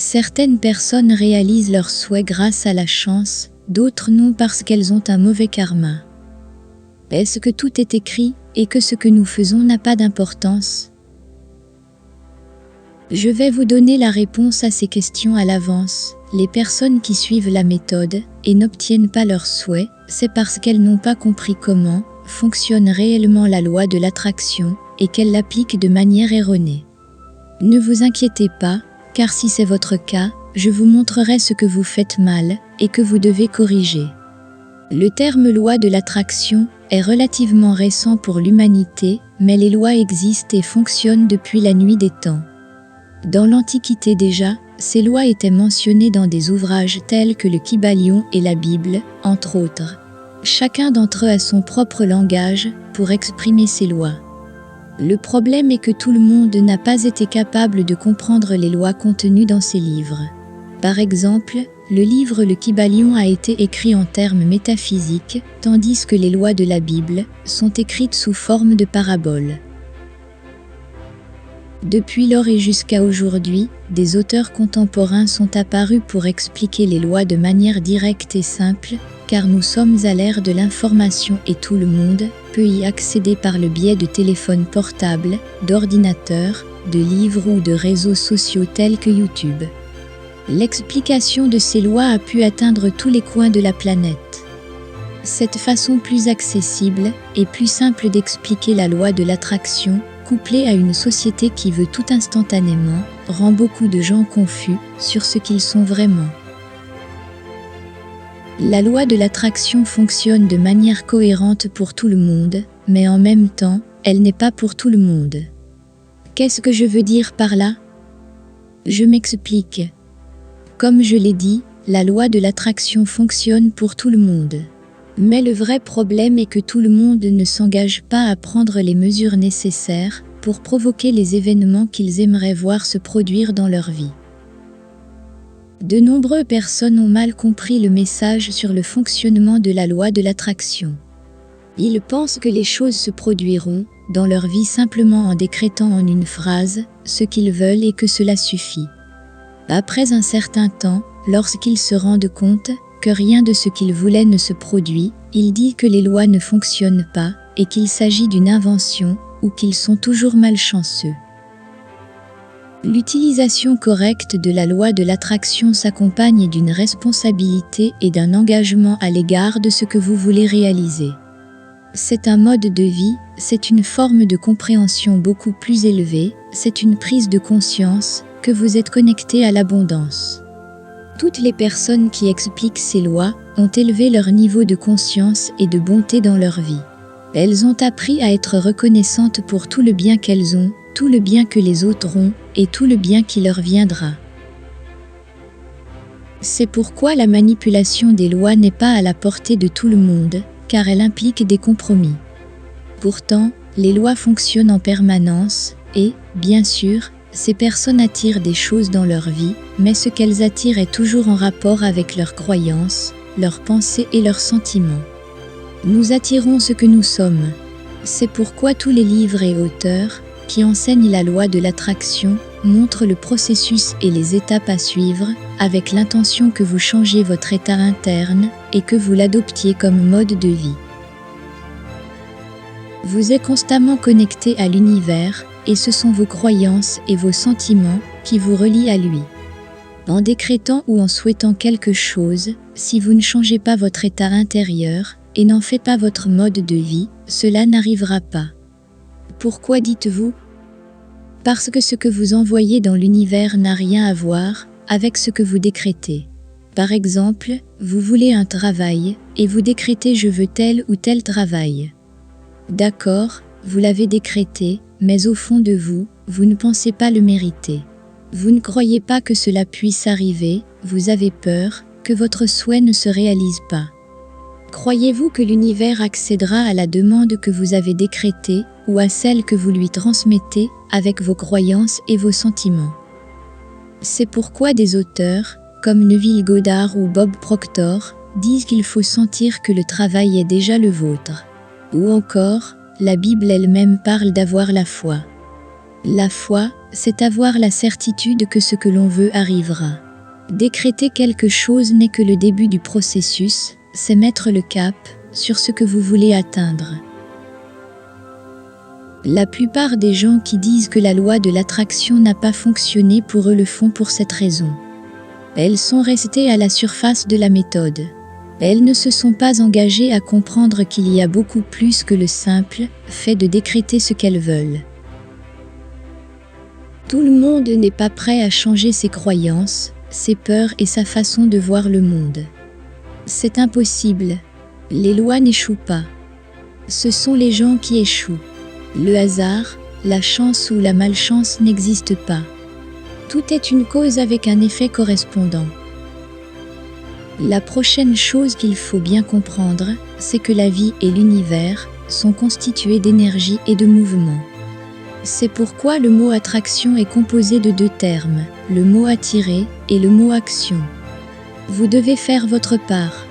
Certaines personnes réalisent leurs souhaits grâce à la chance, d'autres non parce qu'elles ont un mauvais karma. Est-ce que tout est écrit et que ce que nous faisons n'a pas d'importance? Je vais vous donner la réponse à ces questions à l'avance. Les personnes qui suivent la méthode et n'obtiennent pas leurs souhaits, c'est parce qu'elles n'ont pas compris comment fonctionne réellement la loi de l'attraction et qu'elles l'appliquent de manière erronée. Ne vous inquiétez pas, car si c'est votre cas, je vous montrerai ce que vous faites mal et que vous devez corriger. Le terme loi de l'attraction est relativement récent pour l'humanité, mais les lois existent et fonctionnent depuis la nuit des temps. Dans l'Antiquité déjà, ces lois étaient mentionnées dans des ouvrages tels que le Kybalion et la Bible, entre autres. Chacun d'entre eux a son propre langage pour exprimer ces lois. Le problème est que tout le monde n'a pas été capable de comprendre les lois contenues dans ces livres. Par exemple, le livre Le Kybalion a été écrit en termes métaphysiques, tandis que les lois de la Bible sont écrites sous forme de paraboles. Depuis lors et jusqu'à aujourd'hui, des auteurs contemporains sont apparus pour expliquer les lois de manière directe et simple, car nous sommes à l'ère de l'information et tout le monde peut y accéder par le biais de téléphones portables, d'ordinateurs, de livres ou de réseaux sociaux tels que YouTube. L'explication de ces lois a pu atteindre tous les coins de la planète. Cette façon plus accessible et plus simple d'expliquer la loi de l'attraction, couplée à une société qui veut tout instantanément, rend beaucoup de gens confus sur ce qu'ils sont vraiment. La loi de l'attraction fonctionne de manière cohérente pour tout le monde, mais en même temps, elle n'est pas pour tout le monde. Qu'est-ce que je veux dire par là? Je m'explique. Comme je l'ai dit, la loi de l'attraction fonctionne pour tout le monde. Mais le vrai problème est que tout le monde ne s'engage pas à prendre les mesures nécessaires pour provoquer les événements qu'ils aimeraient voir se produire dans leur vie. De nombreuses personnes ont mal compris le message sur le fonctionnement de la loi de l'attraction. Ils pensent que les choses se produiront dans leur vie simplement en décrétant en une phrase ce qu'ils veulent et que cela suffit. Après un certain temps, lorsqu'ils se rendent compte que rien de ce qu'ils voulaient ne se produit, ils disent que les lois ne fonctionnent pas et qu'il s'agit d'une invention ou qu'ils sont toujours malchanceux. L'utilisation correcte de la loi de l'attraction s'accompagne d'une responsabilité et d'un engagement à l'égard de ce que vous voulez réaliser. C'est un mode de vie, c'est une forme de compréhension beaucoup plus élevée, c'est une prise de conscience que vous êtes connecté à l'abondance. Toutes les personnes qui expliquent ces lois ont élevé leur niveau de conscience et de bonté dans leur vie. Elles ont appris à être reconnaissantes pour tout le bien qu'elles ont, tout le bien que les autres ont et tout le bien qui leur viendra. C'est pourquoi la manipulation des lois n'est pas à la portée de tout le monde, car elle implique des compromis. Pourtant, les lois fonctionnent en permanence et, bien sûr, ces personnes attirent des choses dans leur vie, mais ce qu'elles attirent est toujours en rapport avec leurs croyances, leurs pensées et leurs sentiments. Nous attirons ce que nous sommes. C'est pourquoi tous les livres et auteurs qui enseignent la loi de l'attraction montrent le processus et les étapes à suivre avec l'intention que vous changiez votre état interne et que vous l'adoptiez comme mode de vie. Vous êtes constamment connecté à l'univers et ce sont vos croyances et vos sentiments qui vous relient à lui. En décrétant ou en souhaitant quelque chose, si vous ne changez pas votre état intérieur et n'en faites pas votre mode de vie, cela n'arrivera pas. Pourquoi dites-vous? Parce que ce que vous envoyez dans l'univers n'a rien à voir avec ce que vous décrétez. Par exemple, vous voulez un travail et vous décrétez « je veux tel ou tel travail ». D'accord, vous l'avez décrété, mais au fond de vous, vous ne pensez pas le mériter. Vous ne croyez pas que cela puisse arriver, vous avez peur que votre souhait ne se réalise pas. Croyez-vous que l'univers accédera à la demande que vous avez décrétée ou à celle que vous lui transmettez avec vos croyances et vos sentiments? C'est pourquoi des auteurs, comme Neville Goddard ou Bob Proctor, disent qu'il faut sentir que le travail est déjà le vôtre. Ou encore, la Bible elle-même parle d'avoir la foi. La foi, c'est avoir la certitude que ce que l'on veut arrivera. Décréter quelque chose n'est que le début du processus, c'est mettre le cap sur ce que vous voulez atteindre. La plupart des gens qui disent que la loi de l'attraction n'a pas fonctionné pour eux le font pour cette raison. Elles sont restées à la surface de la méthode. Elles ne se sont pas engagées à comprendre qu'il y a beaucoup plus que le simple fait de décréter ce qu'elles veulent. Tout le monde n'est pas prêt à changer ses croyances, ses peurs et sa façon de voir le monde. C'est impossible. Les lois n'échouent pas. Ce sont les gens qui échouent. Le hasard, la chance ou la malchance n'existent pas. Tout est une cause avec un effet correspondant. La prochaine chose qu'il faut bien comprendre, c'est que la vie et l'univers sont constitués d'énergie et de mouvement. C'est pourquoi le mot attraction est composé de deux termes, le mot attirer et le mot action. Vous devez faire votre part.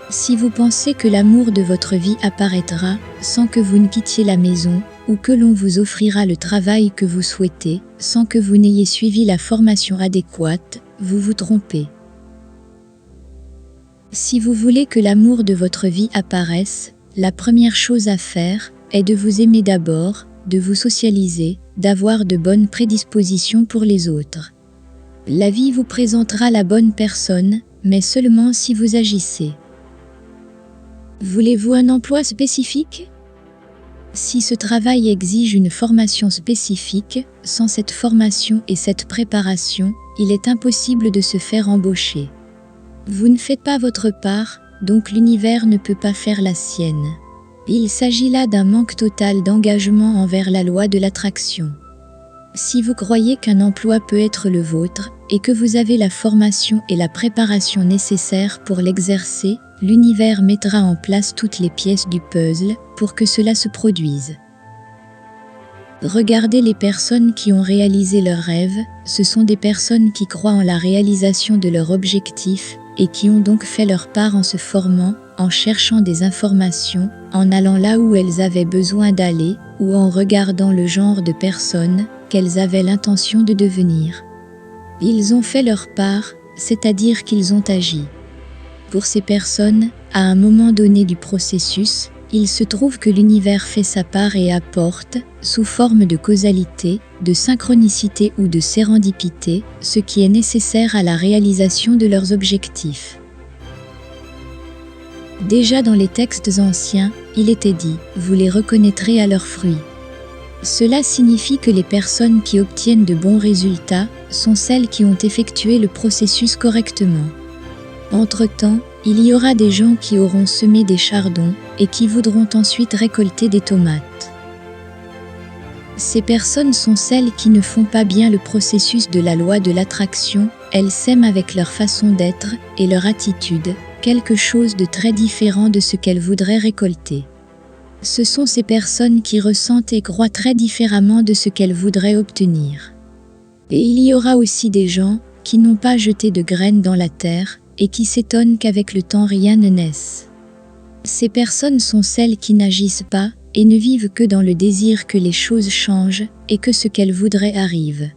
Si vous pensez que l'amour de votre vie apparaîtra sans que vous ne quittiez la maison, ou que l'on vous offrira le travail que vous souhaitez, sans que vous n'ayez suivi la formation adéquate, vous vous trompez. Si vous voulez que l'amour de votre vie apparaisse, la première chose à faire est de vous aimer d'abord, de vous socialiser, d'avoir de bonnes prédispositions pour les autres. La vie vous présentera la bonne personne, mais seulement si vous agissez. Voulez-vous un emploi spécifique ? Si ce travail exige une formation spécifique, sans cette formation et cette préparation, il est impossible de se faire embaucher. Vous ne faites pas votre part, donc l'univers ne peut pas faire la sienne. Il s'agit là d'un manque total d'engagement envers la loi de l'attraction. Si vous croyez qu'un emploi peut être le vôtre, et que vous avez la formation et la préparation nécessaires pour l'exercer, l'univers mettra en place toutes les pièces du puzzle pour que cela se produise. Regardez les personnes qui ont réalisé leurs rêves, ce sont des personnes qui croient en la réalisation de leurs objectifs et qui ont donc fait leur part en se formant, en cherchant des informations, en allant là où elles avaient besoin d'aller ou en regardant le genre de personnes qu'elles avaient l'intention de devenir. Ils ont fait leur part, c'est-à-dire qu'ils ont agi. Pour ces personnes, à un moment donné du processus, il se trouve que l'univers fait sa part et apporte, sous forme de causalité, de synchronicité ou de sérendipité, ce qui est nécessaire à la réalisation de leurs objectifs. Déjà dans les textes anciens, il était dit « Vous les reconnaîtrez à leurs fruits ». Cela signifie que les personnes qui obtiennent de bons résultats sont celles qui ont effectué le processus correctement. Entre-temps, il y aura des gens qui auront semé des chardons et qui voudront ensuite récolter des tomates. Ces personnes sont celles qui ne font pas bien le processus de la loi de l'attraction, elles sèment avec leur façon d'être et leur attitude quelque chose de très différent de ce qu'elles voudraient récolter. Ce sont ces personnes qui ressentent et croient très différemment de ce qu'elles voudraient obtenir. Et il y aura aussi des gens qui n'ont pas jeté de graines dans la terre et qui s'étonnent qu'avec le temps rien ne naisse. Ces personnes sont celles qui n'agissent pas et ne vivent que dans le désir que les choses changent et que ce qu'elles voudraient arrive.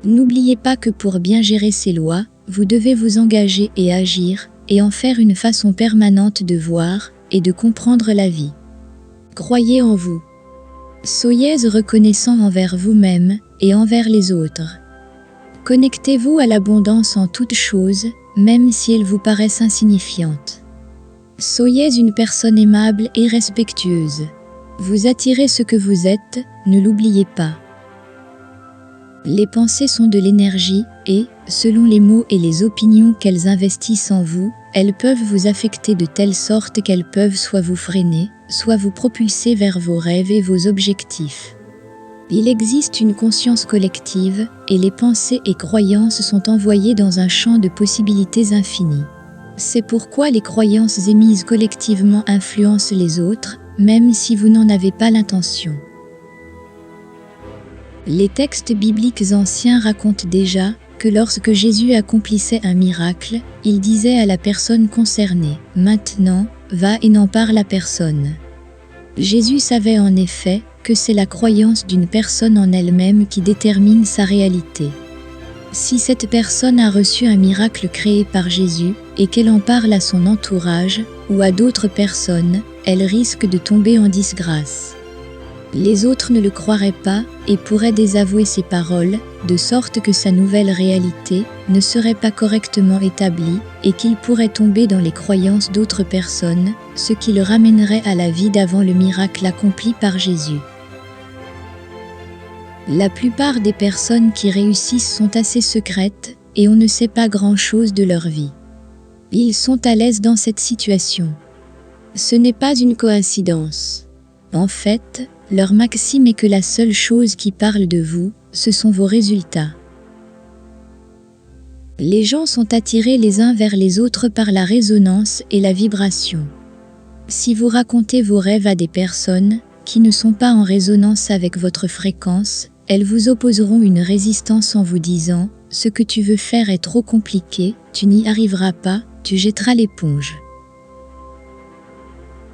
N'oubliez pas que pour bien gérer ces lois, vous devez vous engager et agir et en faire une façon permanente de voir et de comprendre la vie. Croyez en vous. Soyez reconnaissant envers vous-même et envers les autres. Connectez-vous à l'abondance en toutes choses, même si elles vous paraissent insignifiantes. Soyez une personne aimable et respectueuse. Vous attirez ce que vous êtes, ne l'oubliez pas. Les pensées sont de l'énergie et, selon les mots et les opinions qu'elles investissent en vous, elles peuvent vous affecter de telle sorte qu'elles peuvent soit vous freiner, soit vous propulser vers vos rêves et vos objectifs. Il existe une conscience collective et les pensées et croyances sont envoyées dans un champ de possibilités infinies. C'est pourquoi les croyances émises collectivement influencent les autres, même si vous n'en avez pas l'intention. Les textes bibliques anciens racontent déjà que lorsque Jésus accomplissait un miracle, il disait à la personne concernée « Maintenant, va et n'en parle à personne ». Jésus savait en effet que c'est la croyance d'une personne en elle-même qui détermine sa réalité. Si cette personne a reçu un miracle créé par Jésus et qu'elle en parle à son entourage ou à d'autres personnes, elle risque de tomber en disgrâce. Les autres ne le croiraient pas et pourraient désavouer ses paroles, de sorte que sa nouvelle réalité ne serait pas correctement établie et qu'il pourrait tomber dans les croyances d'autres personnes, ce qui le ramènerait à la vie d'avant le miracle accompli par Jésus. La plupart des personnes qui réussissent sont assez secrètes et on ne sait pas grand-chose de leur vie. Ils sont à l'aise dans cette situation. Ce n'est pas une coïncidence. En fait, leur maxime est que la seule chose qui parle de vous, ce sont vos résultats. Les gens sont attirés les uns vers les autres par la résonance et la vibration. Si vous racontez vos rêves à des personnes qui ne sont pas en résonance avec votre fréquence, elles vous opposeront une résistance en vous disant « Ce que tu veux faire est trop compliqué, tu n'y arriveras pas, tu jetteras l'éponge ».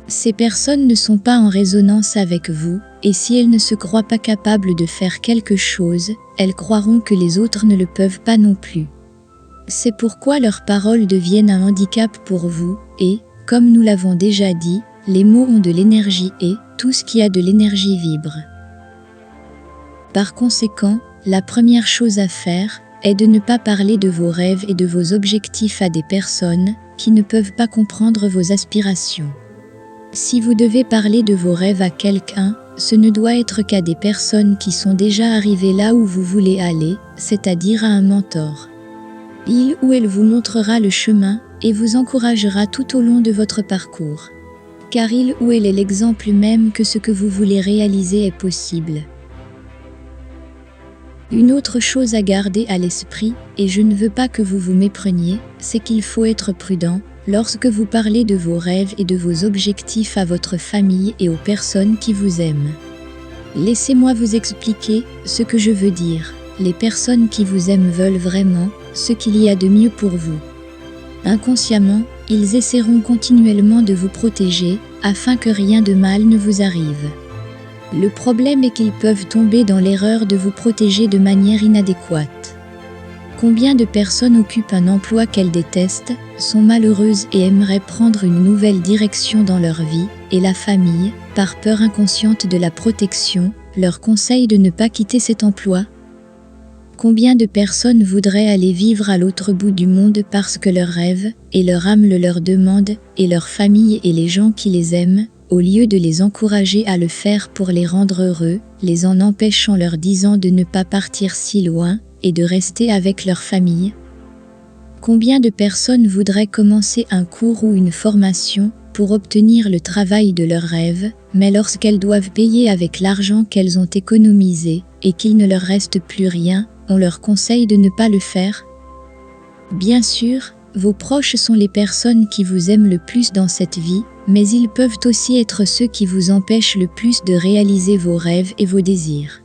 Ces personnes ne sont pas en résonance avec vous, et si elles ne se croient pas capables de faire quelque chose, elles croiront que les autres ne le peuvent pas non plus. C'est pourquoi leurs paroles deviennent un handicap pour vous, et, comme nous l'avons déjà dit, les mots ont de l'énergie et tout ce qui a de l'énergie vibre. Par conséquent, la première chose à faire est de ne pas parler de vos rêves et de vos objectifs à des personnes qui ne peuvent pas comprendre vos aspirations. Si vous devez parler de vos rêves à quelqu'un, ce ne doit être qu'à des personnes qui sont déjà arrivées là où vous voulez aller, c'est-à-dire à un mentor. Il ou elle vous montrera le chemin et vous encouragera tout au long de votre parcours. Car il ou elle est l'exemple même que ce que vous voulez réaliser est possible. Une autre chose à garder à l'esprit, et je ne veux pas que vous vous mépreniez, c'est qu'il faut être prudent lorsque vous parlez de vos rêves et de vos objectifs à votre famille et aux personnes qui vous aiment. Laissez-moi vous expliquer ce que je veux dire. Les personnes qui vous aiment veulent vraiment ce qu'il y a de mieux pour vous. Inconsciemment, ils essaieront continuellement de vous protéger afin que rien de mal ne vous arrive. Le problème est qu'ils peuvent tomber dans l'erreur de vous protéger de manière inadéquate. Combien de personnes occupent un emploi qu'elles détestent, sont malheureuses et aimeraient prendre une nouvelle direction dans leur vie, et la famille, par peur inconsciente de la protection, leur conseille de ne pas quitter cet emploi? Combien de personnes voudraient aller vivre à l'autre bout du monde parce que leurs rêves et leur âme le leur demandent, et leur famille et les gens qui les aiment, au lieu de les encourager à le faire pour les rendre heureux, les en empêchant leur disant de ne pas partir si loin et de rester avec leur famille? Combien de personnes voudraient commencer un cours ou une formation pour obtenir le travail de leurs rêves, mais lorsqu'elles doivent payer avec l'argent qu'elles ont économisé et qu'il ne leur reste plus rien, on leur conseille de ne pas le faire? Bien sûr, vos proches sont les personnes qui vous aiment le plus dans cette vie, mais ils peuvent aussi être ceux qui vous empêchent le plus de réaliser vos rêves et vos désirs.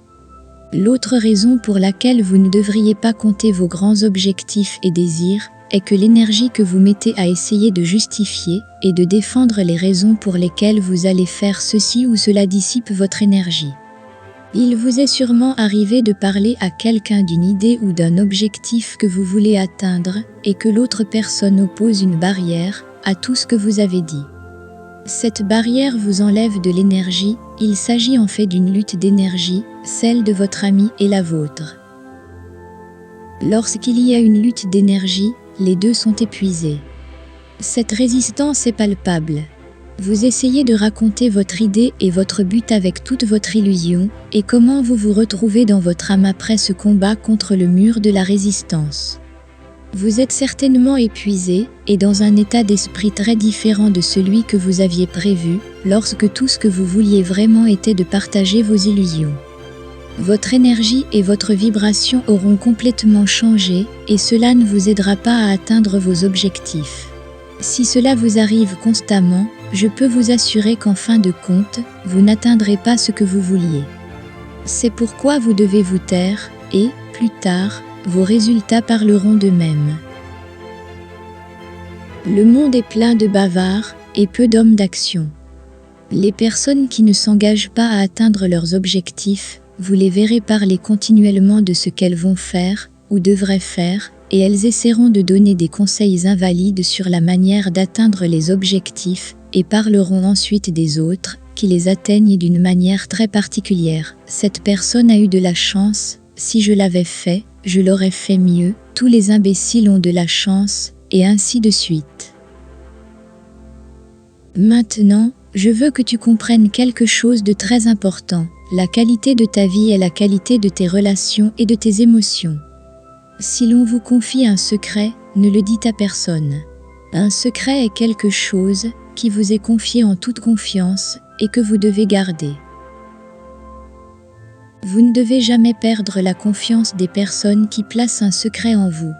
L'autre raison pour laquelle vous ne devriez pas compter vos grands objectifs et désirs est que l'énergie que vous mettez à essayer de justifier et de défendre les raisons pour lesquelles vous allez faire ceci ou cela dissipe votre énergie. Il vous est sûrement arrivé de parler à quelqu'un d'une idée ou d'un objectif que vous voulez atteindre et que l'autre personne oppose une barrière à tout ce que vous avez dit. Cette barrière vous enlève de l'énergie, il s'agit en fait d'une lutte d'énergie, celle de votre ami et la vôtre. Lorsqu'il y a une lutte d'énergie, les deux sont épuisés. Cette résistance est palpable. Vous essayez de raconter votre idée et votre but avec toute votre illusion, et comment vous vous retrouvez dans votre âme après ce combat contre le mur de la résistance. Vous êtes certainement épuisé et dans un état d'esprit très différent de celui que vous aviez prévu, lorsque tout ce que vous vouliez vraiment était de partager vos illusions. Votre énergie et votre vibration auront complètement changé et cela ne vous aidera pas à atteindre vos objectifs. Si cela vous arrive constamment, je peux vous assurer qu'en fin de compte, vous n'atteindrez pas ce que vous vouliez. C'est pourquoi vous devez vous taire et, plus tard, vos résultats parleront d'eux-mêmes. Le monde est plein de bavards et peu d'hommes d'action. Les personnes qui ne s'engagent pas à atteindre leurs objectifs, vous les verrez parler continuellement de ce qu'elles vont faire ou devraient faire, et elles essaieront de donner des conseils invalides sur la manière d'atteindre les objectifs et parleront ensuite des autres qui les atteignent d'une manière très particulière. Cette personne a eu de la chance, si je l'avais fait, je l'aurais fait mieux, tous les imbéciles ont de la chance, et ainsi de suite. Maintenant, je veux que tu comprennes quelque chose de très important. La qualité de ta vie est la qualité de tes relations et de tes émotions. Si l'on vous confie un secret, ne le dites à personne. Un secret est quelque chose qui vous est confié en toute confiance et que vous devez garder. Vous ne devez jamais perdre la confiance des personnes qui placent un secret en vous.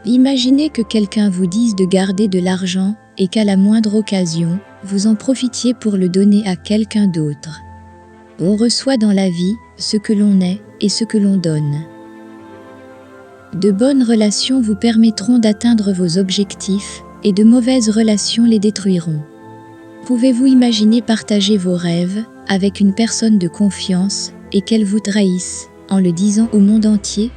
Imaginez que quelqu'un vous dise de garder de l'argent et qu'à la moindre occasion, vous en profitiez pour le donner à quelqu'un d'autre. On reçoit dans la vie ce que l'on est et ce que l'on donne. De bonnes relations vous permettront d'atteindre vos objectifs et de mauvaises relations les détruiront. Pouvez-vous imaginer partager vos rêves avec une personne de confiance et qu'elle vous trahisse en le disant au monde entier?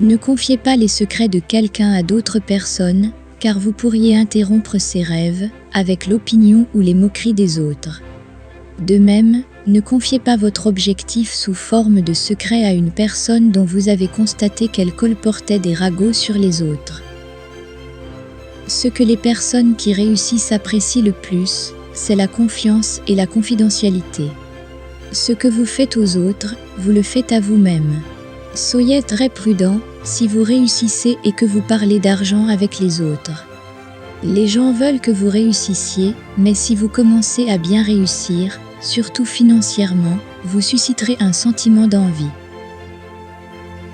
Ne confiez pas les secrets de quelqu'un à d'autres personnes, car vous pourriez interrompre ses rêves avec l'opinion ou les moqueries des autres. De même, ne confiez pas votre objectif sous forme de secret à une personne dont vous avez constaté qu'elle colportait des ragots sur les autres. Ce que les personnes qui réussissent apprécient le plus, c'est la confiance et la confidentialité. Ce que vous faites aux autres, vous le faites à vous-même. Soyez très prudent si vous réussissez et que vous parlez d'argent avec les autres. Les gens veulent que vous réussissiez, mais si vous commencez à bien réussir, surtout financièrement, vous susciterez un sentiment d'envie.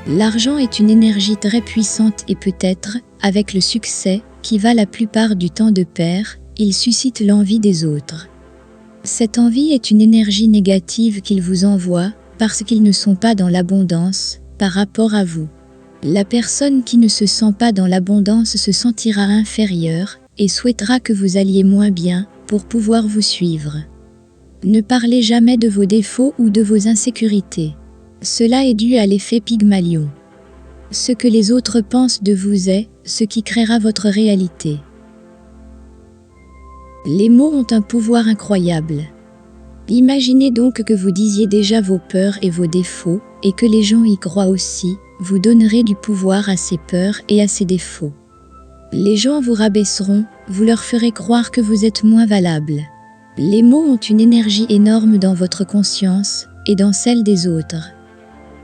L'argent est une énergie très puissante et peut-être, avec le succès, qui va la plupart du temps de pair, il suscite l'envie des autres. Cette envie est une énergie négative qu'ils vous envoient parce qu'ils ne sont pas dans l'abondance par rapport à vous. La personne qui ne se sent pas dans l'abondance se sentira inférieure et souhaitera que vous alliez moins bien pour pouvoir vous suivre. Ne parlez jamais de vos défauts ou de vos insécurités. Cela est dû à l'effet Pygmalion. Ce que les autres pensent de vous est ce qui créera votre réalité. Les mots ont un pouvoir incroyable. Imaginez donc que vous disiez déjà vos peurs et vos défauts, et que les gens y croient aussi, vous donnerez du pouvoir à ces peurs et à ces défauts. Les gens vous rabaisseront, vous leur ferez croire que vous êtes moins valable. Les mots ont une énergie énorme dans votre conscience et dans celle des autres.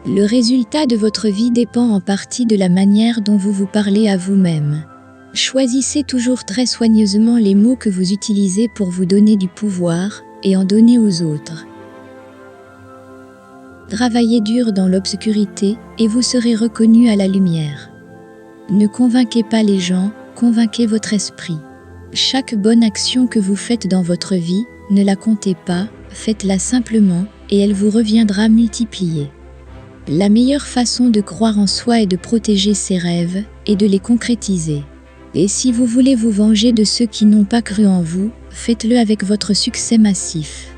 Le résultat de votre vie dépend en partie de la manière dont vous vous parlez à vous-même. Choisissez toujours très soigneusement les mots que vous utilisez pour vous donner du pouvoir et en donner aux autres. Travaillez dur dans l'obscurité et vous serez reconnu à la lumière. Ne convainquez pas les gens, convainquez votre esprit. Chaque bonne action que vous faites dans votre vie, ne la comptez pas, faites-la simplement et elle vous reviendra multipliée. La meilleure façon de croire en soi est de protéger ses rêves et de les concrétiser. Et si vous voulez vous venger de ceux qui n'ont pas cru en vous, faites-le avec votre succès massif.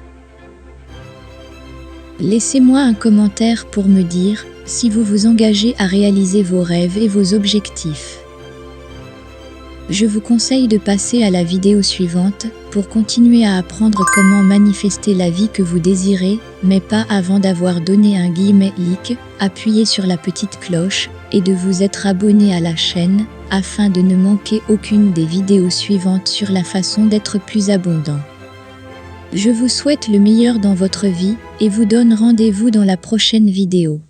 Laissez-moi un commentaire pour me dire si vous vous engagez à réaliser vos rêves et vos objectifs. Je vous conseille de passer à la vidéo suivante pour continuer à apprendre comment manifester la vie que vous désirez, mais pas avant d'avoir donné un like, appuyez sur la petite cloche et de vous être abonné à la chaîne afin de ne manquer aucune des vidéos suivantes sur la façon d'être plus abondant. Je vous souhaite le meilleur dans votre vie et vous donne rendez-vous dans la prochaine vidéo.